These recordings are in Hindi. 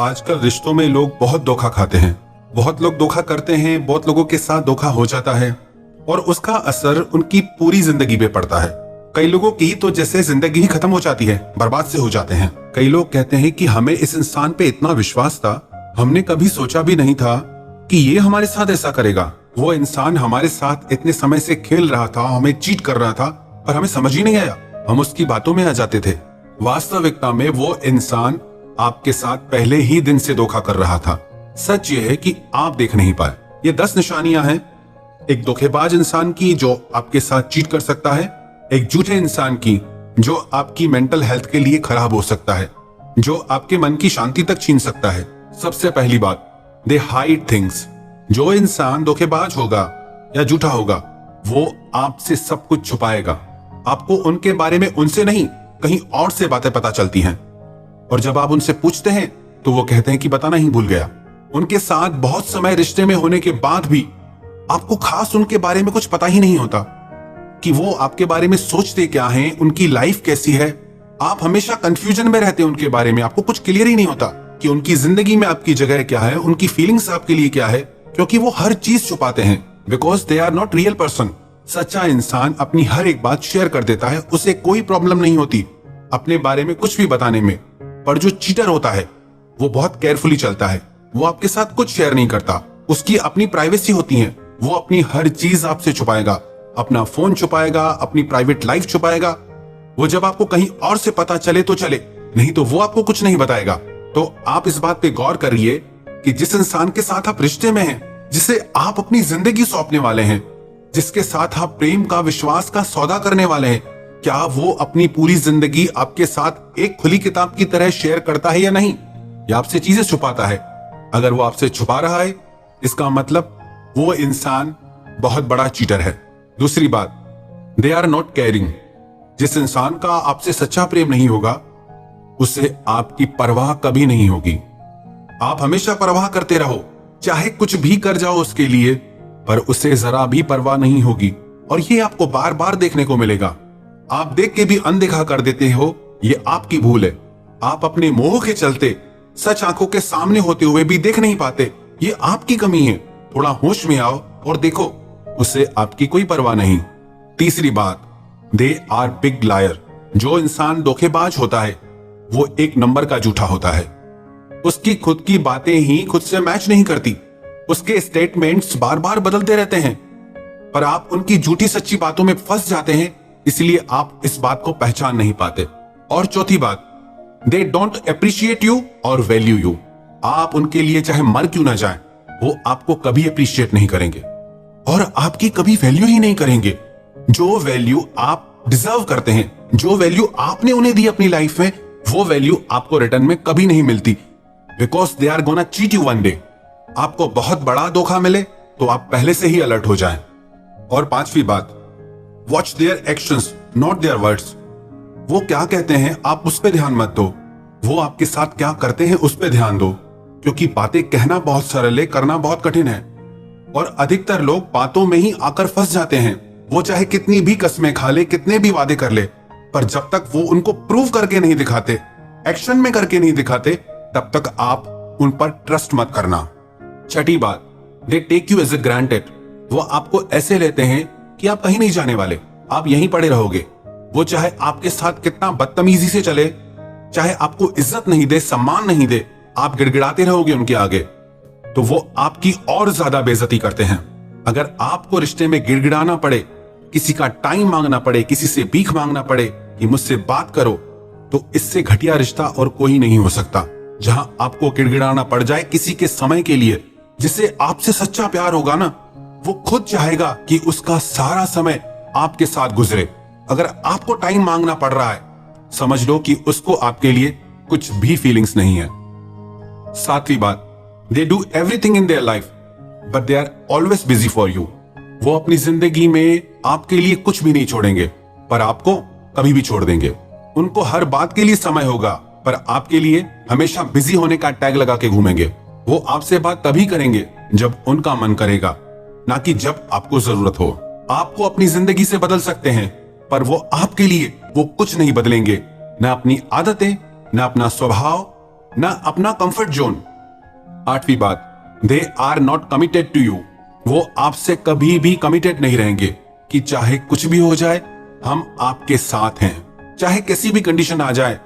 आजकल रिश्तों में लोग बहुत धोखा खाते हैं। बहुत लोग धोखा करते हैं, बहुत लोगों के साथ धोखा हो जाता है और उसका असर उनकी पूरी जिंदगी पे पड़ता है। कई लोगों की तो जैसे जिंदगी ही खत्म हो जाती है, बर्बाद से हो जाते हैं। कई लोग कहते हैं कि हमें इस इंसान पे इतना विश्वास था, हमने कभी सोचा भी नहीं था कि ये हमारे साथ ऐसा करेगा। वो इंसान हमारे साथ इतने समय से खेल रहा था, हमें चीट कर रहा था, पर हमें समझ ही नहीं आया। हम उसकी बातों में आ जाते थे। वास्तविकता में वो इंसान आपके साथ पहले ही दिन से धोखा कर रहा था। सच ये है कि आप देख नहीं पाए। ये 10 निशानियां हैं एक धोखेबाज इंसान की जो आपके साथ चीट कर सकता है, एक झूठे इंसान की जो आपकी मेंटल हेल्थ के लिए खराब हो सकता है, जो आपके मन की शांति तक छीन सकता है। सबसे पहली बात, दे हाइड थिंग्स। जो इंसान धोखेबाज होगा या झूठा होगा, वो आपसे सब कुछ छुपाएगा। आपको उनके बारे में उनसे नहीं, कहीं और से बातें पता चलती हैं, और जब आप उनसे पूछते हैं तो वो कहते हैं कि बताना ही भूल गया। उनके साथ बहुत समय रिश्ते में होने के बाद भी आपको खास उनके बारे में कुछ पता ही नहीं होता कि वो आपके बारे में सोचते क्या हैं, उनकी लाइफ कैसी है। आप हमेशा कंफ्यूजन में रहते हैं उनके बारे में। आपको कुछ क्लियर ही नहीं होता कि उनकी जिंदगी में आपकी जगह क्या है, उनकी फीलिंग्स आपके लिए क्या है, क्योंकि वो हर चीज छुपाते हैं। Because they are not real person. सच्चा इंसान अपनी हर एक बात शेयर कर देता है, उसे कोई प्रॉब्लम नहीं होती अपने बारे में कुछ भी बताने में। पर जो चीटर होता है वो बहुत केयरफुली चलता है। वो आपके साथ कुछ शेयर नहीं करता। उसकी अपनी प्राइवेसी होती है। वो अपनी हर चीज आपसे छुपाएगा, अपना फोन छुपाएगा, अपनी प्राइवेट लाइफ छुपाएगा। वो जब आपको कहीं और से पता चले तो चले, नहीं तो वो आपको कुछ नहीं बताएगा। तो आप इस बात पे गौर करिए कि जिस इंसान के साथ आप रिश्ते में हैं, जिसे आप अपनी जिंदगी सौंपने वाले हैं, जिसके साथ आप प्रेम का, विश्वास का सौदा करने वाले हैं, क्या वो अपनी पूरी जिंदगी आपके साथ एक खुली किताब की तरह शेयर करता है या नहीं, या आपसे चीजें छुपाता है? अगर वो आपसे छुपा रहा है, इसका मतलब वो इंसान बहुत बड़ा चीटर है। दूसरी बात, दे आर नॉट केयरिंग। जिस इंसान का आपसे सच्चा प्रेम नहीं होगा, उससे आपकी परवाह कभी नहीं होगी। आप हमेशा परवाह करते रहो, चाहे कुछ भी कर जाओ उसके लिए, पर उसे जरा भी परवाह नहीं होगी। और ये आपको बार बार देखने को मिलेगा। आप देख के भी अनदेखा कर देते हो, ये आपकी भूल है। आप अपने मोह के चलते सच आंखों के सामने होते हुए भी देख नहीं पाते, ये आपकी कमी है। थोड़ा होश में आओ और देखो, उससे आपकी कोई परवाह नहीं। तीसरी बात, दे आर बिग लायर। जो इंसान धोखेबाज होता है वो एक नंबर का झूठा होता है। उसकी खुद की बातें ही खुद से मैच नहीं करती। उसके स्टेटमेंट्स बार बार बदलते रहते हैं, पर आप उनकी झूठी सच्ची बातों में फंस जाते हैं, इसलिए आप इस बात को पहचान नहीं पाते। और चौथी बात, दे डोंट अप्रिशिएट यू और वैल्यू यू। आप उनके लिए चाहे मर क्यों ना जाए, वो आपको कभी अप्रिशिएट नहीं करेंगे और आपकी कभी वैल्यू ही नहीं करेंगे। जो वैल्यू आप डिजर्व करते हैं, जो वैल्यू आपने उन्हें दी अपनी लाइफ में, वो वैल्यू आपको रिटर्न में कभी नहीं मिलती। Because they are gonna cheat you one day. आपको बहुत बड़ा धोखा मिले तो आप पहले से ही अलर्ट हो जाएं। और पांचवी बात, watch their actions not their words. वो क्या कहते हैं आप उस पर ध्यान मत दो, वो आपके साथ क्या करते हैं उस पर ध्यान दो। क्योंकि बातें कहना बहुत सरल है, करना बहुत कठिन है। और अधिकतर लोग बातों में ही आकर फंस जाते हैं। वो चाहे कितनी भी कस्में खा ले, कितने भी वादे कर ले, पर जब तक वो उनको प्रूव करके नहीं दिखाते, एक्शन में करके नहीं दिखाते, तब तक आप उन पर ट्रस्ट मत करना। छठी बात, they take you as a granted. वो आपको ऐसे लेते हैं कि आप कहीं नहीं जाने वाले, आप यहीं पड़े रहोगे। वो चाहे आपके साथ कितना बदतमीजी से चले, चाहे आपको इज्जत नहीं दे, सम्मान नहीं दे, आप गिड़गिड़ाते रहोगे उनके आगे, तो वो आपकी और ज्यादा बेइज्जती करते हैं। अगर आपको रिश्ते में गिड़गिड़ाना पड़े, किसी का टाइम मांगना पड़े, किसी से भीख मांगना पड़े कि मुझसे बात करो, तो इससे घटिया रिश्ता और कोई नहीं हो सकता। जहां आपको गिड़गिड़ाना पड़ जाए किसी के समय के लिए, जिससे आपसे सच्चा प्यार होगा ना, वो खुद चाहेगा कि उसका सारा समय आपके साथ गुजरे। अगर आपको टाइम मांगना पड़ रहा है, समझ लो कि उसको आपके लिए कुछ भी फीलिंग्स नहीं है। सातवीं बात, they do everything in their life but they are always busy for you. वो अपनी जिंदगी में आपके लिए कुछ भी नहीं छोड़ेंगे, पर आपको कभी भी छोड़ देंगे। उनको हर बात के लिए समय होगा, पर आपके लिए हमेशा बिजी होने का टैग लगा के घूमेंगे। वो आपसे बात तभी करेंगे जब उनका मन करेगा, ना कि जब आपको जरूरत हो। आपको अपनी जिंदगी से बदल सकते हैं, पर वो आपके लिए वो कुछ नहीं बदलेंगे, ना अपनी आदतें, ना अपना स्वभाव, ना अपना कंफर्ट जोन। 8वीं बात, they are not committed to you. वो आपसे कभी भी कमिटेड नहीं रहेंगे कि चाहे कुछ भी हो जाए हम आपके साथ हैं, चाहे कैसी भी कंडीशन आ जाए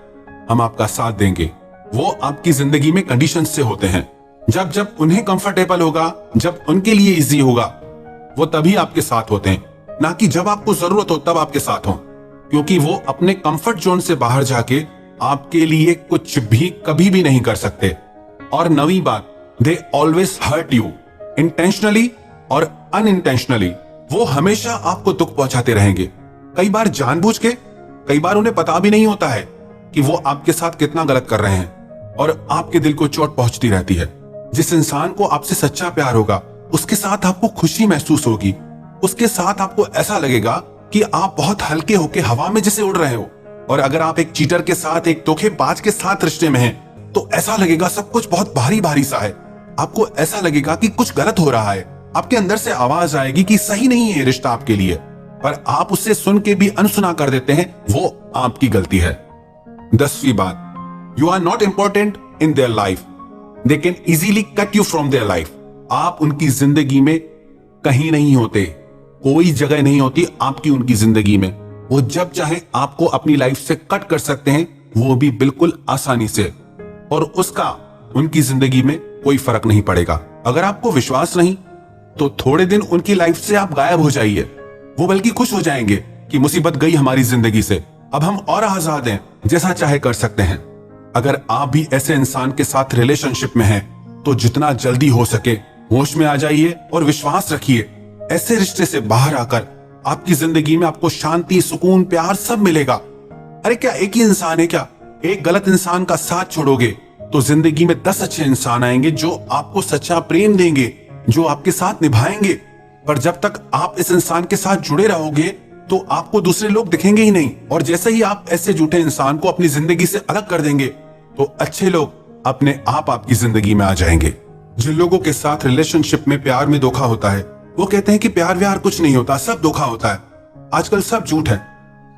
हम आपका साथ देंगे। वो आपकी जिंदगी में कंडीशन से होते हैं। जब जब उन्हें कंफर्टेबल होगा, जब उनके लिए इजी होगा, वो तभी आपके साथ होते हैं, ना कि जब आपको जरूरत हो तब आपके साथ हो। क्योंकि वो अपने कंफर्ट जोन से बाहर जाके आपके लिए कुछ भी कभी भी नहीं कर सकते। और 9वीं बात, they always hurt you intentionally और अनइंटेंशनली। वो हमेशा आपको दुख पहुंचाते रहेंगे, कई बार जानबूझ के, कई बार उन्हें पता भी नहीं होता है कि वो आपके साथ कितना गलत कर रहे हैं, और आपके दिल को चोट पहुंचती रहती है। जिस इंसान को आपसे सच्चा प्यार होगा उसके साथ आपको खुशी महसूस होगी, उसके साथ आपको ऐसा लगेगा कि आप बहुत हल्के होके हवा में जैसे उड़ रहे हो। और अगर आप एक चीटर के साथ, एक धोखेबाज के साथ रिश्ते में हैं तो ऐसा लगेगा सब कुछ बहुत भारी भारी सा है। आपको ऐसा लगेगा कि कुछ गलत हो रहा है, आपके अंदर से आवाज आएगी कि सही नहीं है रिश्ता आपके लिए, पर आप उससे सुन के भी अनसुना कर देते हैं। वो आपकी गलती है। 10वीं बात, you are not important in their life, they can easily cut you from their life. आप उनकी जिंदगी में कहीं नहीं होते, कोई जगह नहीं होती आपकी उनकी जिंदगी में। वो जब चाहे आपको अपनी लाइफ से कट कर सकते हैं, वो भी बिल्कुल आसानी से, और उसका उनकी जिंदगी में कोई फर्क नहीं पड़ेगा। अगर आपको विश्वास नहीं तो थोड़े दिन उनकी लाइफ से आप गायब हो जाइए, वो बल्कि खुश हो जाएंगे कि मुसीबत गई हमारी जिंदगी से, अब हम और आजाद हैं, जैसा चाहे कर सकते हैं। अगर आप भी ऐसे इंसान के साथ रिलेशनशिप में हैं तो जितना जल्दी हो सके होश में आ जाइए और विश्वास रखिए, ऐसे रिश्ते से बाहर आकर आपकी जिंदगी में आपको शांति, सुकून, प्यार सब मिलेगा। अरे क्या एक ही इंसान है क्या? एक गलत इंसान का साथ छोड़ोगे तो जिंदगी में 10 अच्छे इंसान आएंगे जो आपको सच्चा प्रेम देंगे, जो आपके साथ निभाएंगे। पर जब तक आप इस इंसान के साथ जुड़े रहोगे तो आपको दूसरे लोग दिखेंगे ही नहीं, और जैसे ही आप ऐसे झूठे इंसान को अपनी जिंदगी से अलग कर देंगे तो अच्छे लोग अपने आप आपकी जिंदगी में आ जाएंगे। जिन लोगों के साथ रिलेशनशिप में, प्यार में धोखा होता है, वो कहते हैं कि प्यार व्यार कुछ नहीं होता, सब धोखा होता है, आजकल सब झूठ है।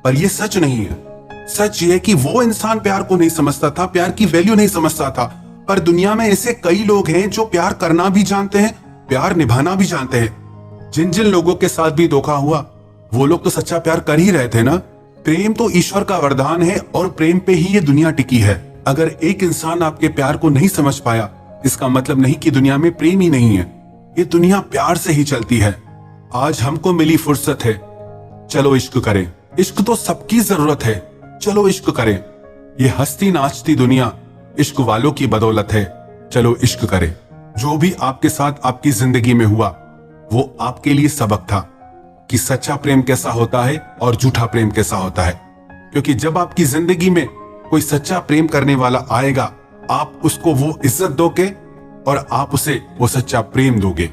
पर ये सच नहीं है। सच ये है कि वो इंसान प्यार को नहीं समझता था, प्यार की वैल्यू नहीं समझता था। पर दुनिया में ऐसे कई लोग हैं जो प्यार करना भी जानते हैं, प्यार निभाना भी जानते हैं। जिन जिन लोगों के साथ भी धोखा हुआ वो लोग तो सच्चा प्यार कर ही रहे थे ना। प्रेम तो ईश्वर का वरदान है और प्रेम पे ही ये दुनिया टिकी है। अगर एक इंसान आपके प्यार को नहीं समझ पाया, इसका मतलब नहीं कि दुनिया में प्रेम ही नहीं है। ये दुनिया प्यार से ही चलती है। आज हमको मिली फुर्सत है, चलो इश्क करें। इश्क तो सबकी जरूरत है, चलो इश्क करें। ये हंसती नाचती दुनिया इश्क वालों की बदौलत है, चलो इश्क करें। जो भी आपके साथ आपकी जिंदगी में हुआ वो आपके लिए सबक था कि सच्चा प्रेम कैसा होता है और झूठा प्रेम कैसा होता है। क्योंकि जब आपकी जिंदगी में कोई सच्चा प्रेम करने वाला आएगा, आप उसको वो इज्जत दोगे और आप उसे वो सच्चा प्रेम दोगे।